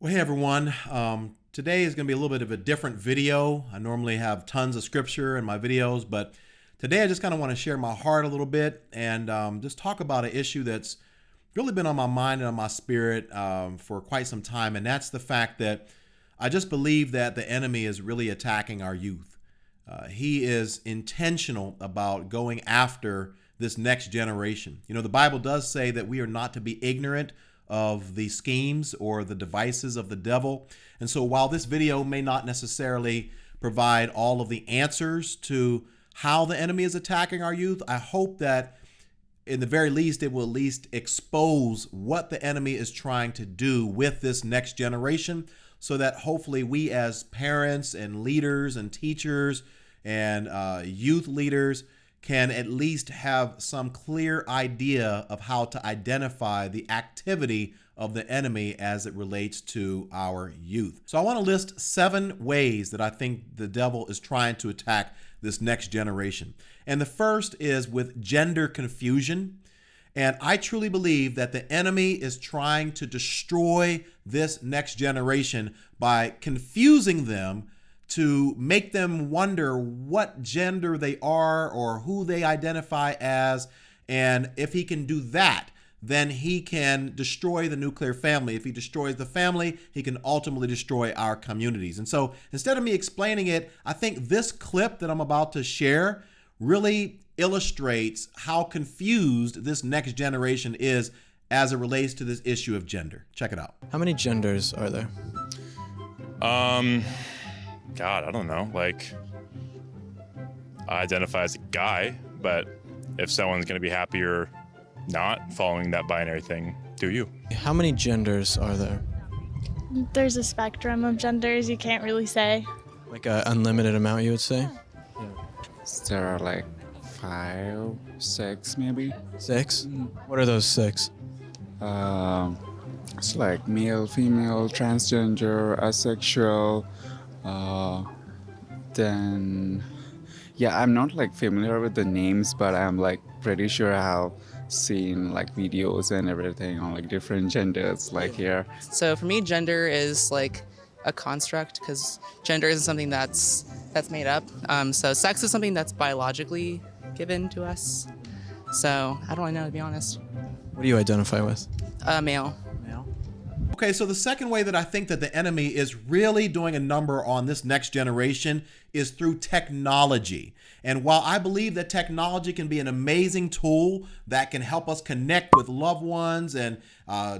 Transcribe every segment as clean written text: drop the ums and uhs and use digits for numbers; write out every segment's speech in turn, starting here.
Well, hey everyone. Today is going to be a little bit of a different video. I normally have tons of scripture in my videos, but today I just kind of want to share my heart a little bit and just talk about an issue that's really been on my mind and on my spirit for quite some time, and that's the fact that I just believe that the enemy is really attacking our youth. He is intentional about going after this next generation. You know, the Bible does say that we are not to be ignorant of the schemes or the devices of the devil. And so while this video may not necessarily provide all of the answers to how the enemy is attacking our youth, I hope that in the very least, it will at least expose what the enemy is trying to do with this next generation, so that hopefully we as parents and leaders and teachers and youth leaders can at least have some clear idea of how to identify the activity of the enemy as it relates to our youth. So I want to list 7 ways that I think the devil is trying to attack this next generation. And the first is with gender confusion. And I truly believe that the enemy is trying to destroy this next generation by confusing them to make them wonder what gender they are or who they identify as. And if he can do that, then he can destroy the nuclear family. If he destroys the family, he can ultimately destroy our communities. And so instead of me explaining it, I think this clip that I'm about to share really illustrates how confused this next generation is as it relates to this issue of gender. Check it out. How many genders are there? God, I don't know. Like, I identify as a guy, but if someone's going to be happy or not following that binary thing, do you? How many genders are there? There's a spectrum of genders, you can't really say. Like an unlimited amount, you would say? There are like 5, 6 maybe. 6? What are those 6? It's like male, female, transgender, asexual. Then, yeah, I'm not like familiar with the names, but I'm like pretty sure I have seen like videos and everything on like different genders like here. So for me, gender is like a construct because gender isn't something that's made up. So sex is something that's biologically given to us. So I don't really know, to be honest. What do you identify with? Male. Okay, so the second way that I think that the enemy is really doing a number on this next generation is through technology. And while I believe that technology can be an amazing tool that can help us connect with loved ones and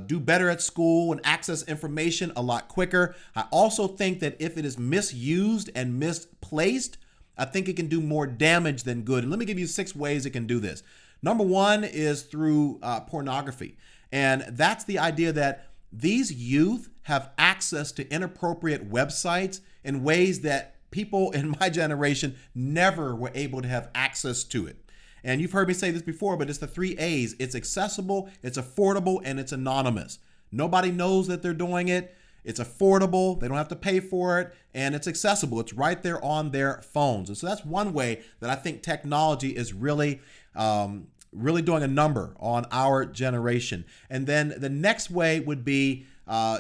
do better at school and access information a lot quicker, I also think that if it is misused and misplaced, I think it can do more damage than good. And let me give you 6 ways it can do this. Number 1 is through pornography. And that's the idea that these youth have access to inappropriate websites in ways that people in my generation never were able to have access to it. And you've heard me say this before, but it's the 3 A's. It's accessible, it's affordable, and it's anonymous. Nobody knows that they're doing it. It's affordable, they don't have to pay for it, and it's accessible. It's right there on their phones. And so that's one way that I think technology is really doing a number on our generation. And then the next way would be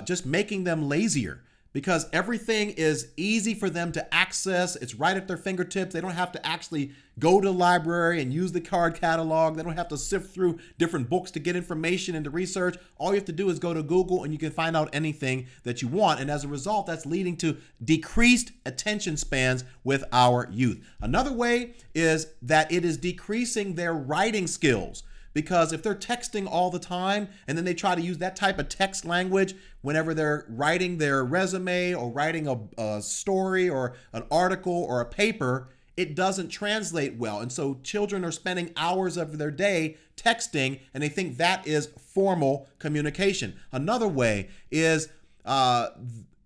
just making them lazier, because everything is easy for them to access. It's right at their fingertips. They don't have to actually go to the library and use the card catalog. They don't have to sift through different books to get information and to research. All you have to do is go to Google and you can find out anything that you want. And as a result, that's leading to decreased attention spans with our youth. Another way is that it is decreasing their writing skills. Because if they're texting all the time and then they try to use that type of text language whenever they're writing their resume or writing a story or an article or a paper, it doesn't translate well. And so children are spending hours of their day texting and they think that is formal communication. Another way is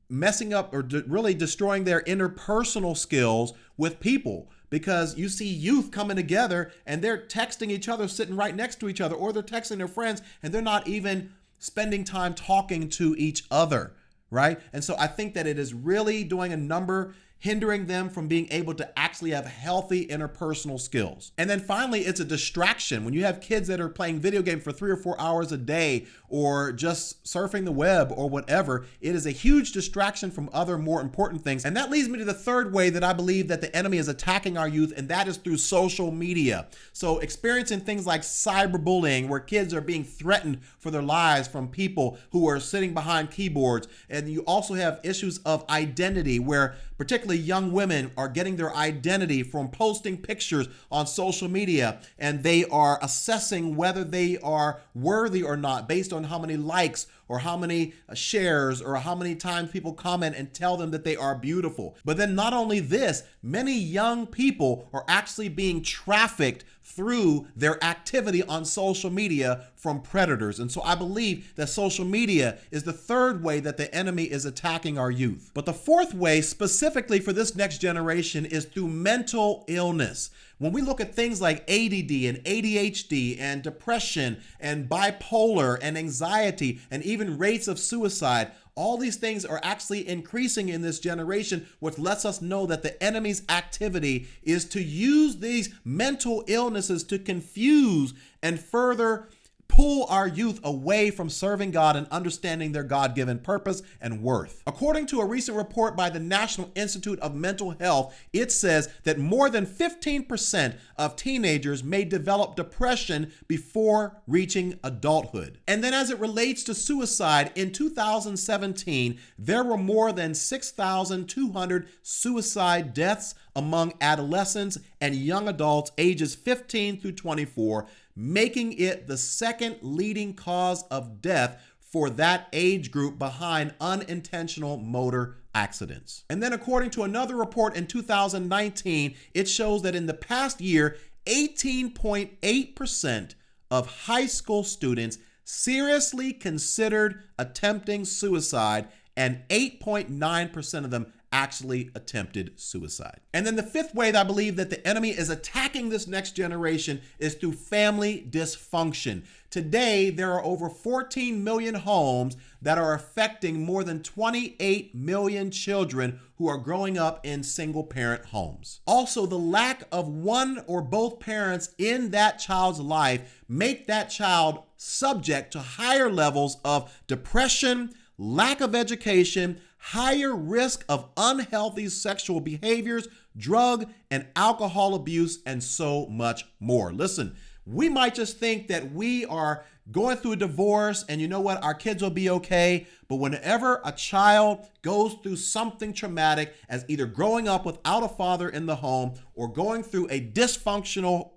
messing up or really destroying their interpersonal skills with people. Because you see youth coming together and they're texting each other sitting right next to each other, or they're texting their friends and they're not even spending time talking to each other, right? And so I think that it is really doing a number hindering them from being able to actually have healthy interpersonal skills. And then finally, it's a distraction. When you have kids that are playing video games for 3 or 4 hours a day, or just surfing the web or whatever, it is a huge distraction from other more important things. And that leads me to the third way that I believe that the enemy is attacking our youth, and that is through social media. So experiencing things like cyberbullying, where kids are being threatened for their lives from people who are sitting behind keyboards. And you also have issues of identity, where particularly young women are getting their identity from posting pictures on social media, and they are assessing whether they are worthy or not based on how many likes or how many shares or how many times people comment and tell them that they are beautiful. But then not only this, many young people are actually being trafficked through their activity on social media from predators. And so I believe that social media is the third way that the enemy is attacking our youth. But the fourth way, specifically for this next generation, is through mental illness. When we look at things like ADD and ADHD and depression and bipolar and anxiety and even rates of suicide, all these things are actually increasing in this generation, which lets us know that the enemy's activity is to use these mental illnesses to confuse and further pull our youth away from serving God and understanding their God-given purpose and worth. According to a recent report by the National Institute of Mental Health, it says that more than 15% of teenagers may develop depression before reaching adulthood. And then as it relates to suicide, in 2017, there were more than 6,200 suicide deaths among adolescents and young adults ages 15 through 24, making it the second leading cause of death for that age group behind unintentional motor accidents. And then according to another report in 2019, it shows that in the past year, 18.8% of high school students seriously considered attempting suicide, and 8.9% of them actually attempted suicide. And then the fifth way that I believe that the enemy is attacking this next generation is through family dysfunction. Today, there are over 14 million homes that are affecting more than 28 million children who are growing up in single-parent homes. Also, the lack of one or both parents in that child's life make that child subject to higher levels of depression, lack of education, higher risk of unhealthy sexual behaviors, drug and alcohol abuse, and so much more. Listen, we might just think that we are going through a divorce and you know what, our kids will be okay. But whenever a child goes through something traumatic, as either growing up without a father in the home or going through a dysfunctional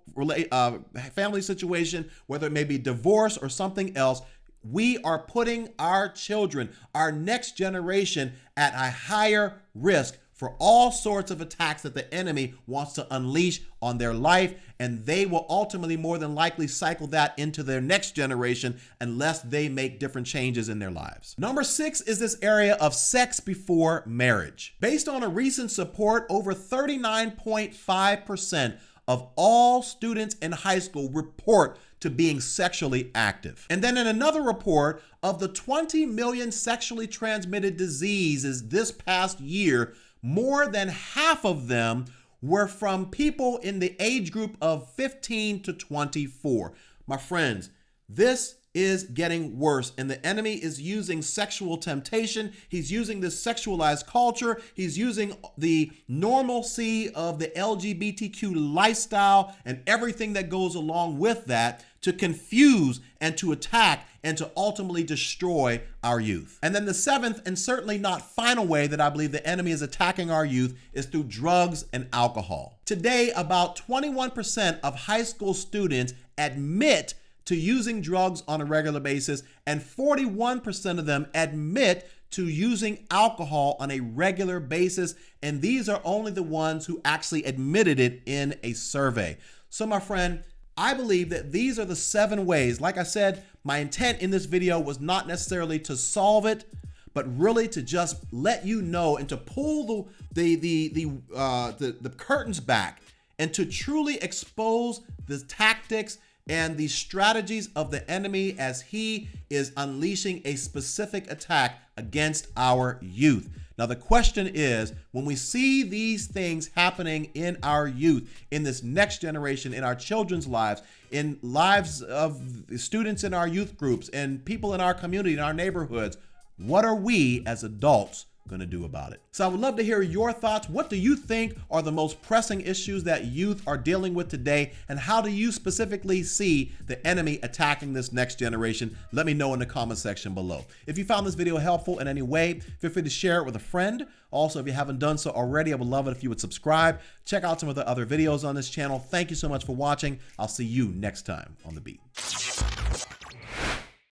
family situation, whether it may be divorce or something else, we are putting our children, our next generation, at a higher risk for all sorts of attacks that the enemy wants to unleash on their life, and they will ultimately more than likely cycle that into their next generation unless they make different changes in their lives. Number 6 is this area of sex before marriage. Based on a recent report, over 39.5% of all students in high school report to being sexually active. And then in another report, of the 20 million sexually transmitted diseases this past year, more than half of them were from people in the age group of 15 to 24. My friends, this is getting worse, and the enemy is using sexual temptation. He's using this sexualized culture. He's using the normalcy of the LGBTQ lifestyle and everything that goes along with that to confuse and to attack and to ultimately destroy our youth. And then the seventh, and certainly not final way that I believe the enemy is attacking our youth, is through drugs and alcohol. Today, about 21% of high school students admit to using drugs on a regular basis, and 41% of them admit to using alcohol on a regular basis, and these are only the ones who actually admitted it in a survey. So my friend, I believe that these are the 7 ways. Like I said, my intent in this video was not necessarily to solve it, but really to just let you know and to pull the curtains back and to truly expose the tactics and the strategies of the enemy as he is unleashing a specific attack against our youth. Now, the question is, when we see these things happening in our youth, in this next generation, in our children's lives, in lives of students in our youth groups, and people in our community, in our neighborhoods, what are we as adults going to do about it? So I would love to hear your thoughts. What do you think are the most pressing issues that youth are dealing with today? And how do you specifically see the enemy attacking this next generation? Let me know in the comment section below. If you found this video helpful in any way, feel free to share it with a friend. Also, if you haven't done so already, I would love it if you would subscribe. Check out some of the other videos on this channel. Thank you so much for watching. I'll see you next time on The Beat.